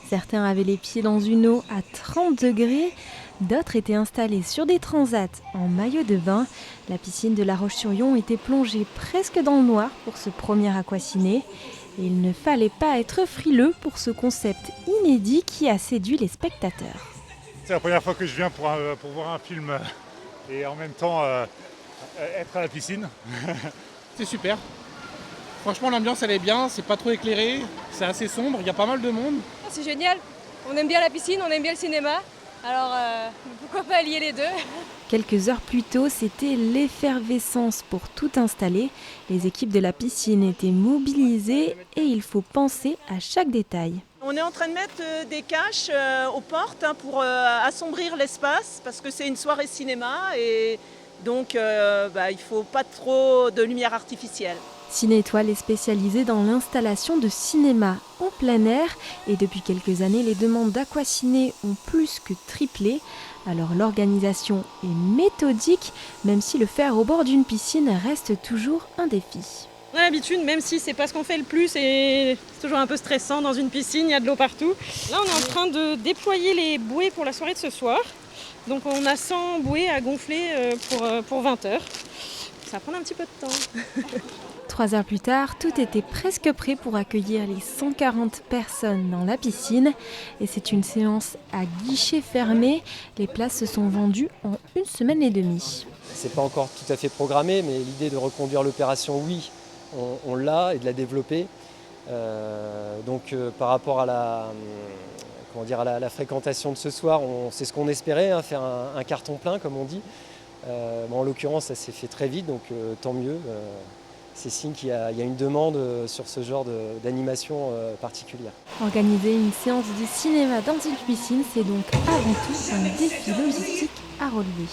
Certains avaient les pieds dans une eau à 30 degrés, d'autres étaient installés sur des transats en maillot de bain. La piscine de La Roche-sur-Yon était plongée presque dans le noir pour ce premier aquaciné. Et il ne fallait pas être frileux pour ce concept inédit qui a séduit les spectateurs. C'est la première fois que je viens pour voir un film et en même temps être à la piscine. C'est super. Franchement, l'ambiance elle est bien, c'est pas trop éclairé, c'est assez sombre, il y a pas mal de monde. C'est génial, on aime bien la piscine, on aime bien le cinéma, alors pourquoi pas allier les deux? Quelques heures plus tôt, c'était l'effervescence pour tout installer. Les équipes de la piscine étaient mobilisées et il faut penser à chaque détail. On est en train de mettre des caches aux portes pour assombrir l'espace parce que c'est une soirée cinéma et donc il ne faut pas trop de lumière artificielle. Ciné-Étoile est spécialisée dans l'installation de cinéma en plein air et depuis quelques années, les demandes d'aquaciné ont plus que triplé. Alors l'organisation est méthodique, même si le faire au bord d'une piscine reste toujours un défi. On a l'habitude, même si c'est pas ce qu'on fait le plus, et c'est toujours un peu stressant dans une piscine, il y a de l'eau partout. Là, on est en train de déployer les bouées pour la soirée de ce soir. Donc on a 100 bouées à gonfler pour 20 heures. Ça va prendre un petit peu de temps. 3 heures plus tard, tout était presque prêt pour accueillir les 140 personnes dans la piscine. Et c'est une séance à guichet fermé. Les places se sont vendues en 1 semaine et demie. C'est pas encore tout à fait programmé, mais l'idée de reconduire l'opération, oui, on l'a et de la développer. Par rapport à la fréquentation de ce soir, c'est ce qu'on espérait, faire un carton plein comme on dit. En l'occurrence, ça s'est fait très vite, donc tant mieux. C'est signe qu'il y a une demande sur ce genre d'animation particulière. Organiser une séance de cinéma dans une piscine, c'est donc avant tout un défi logistique à relever.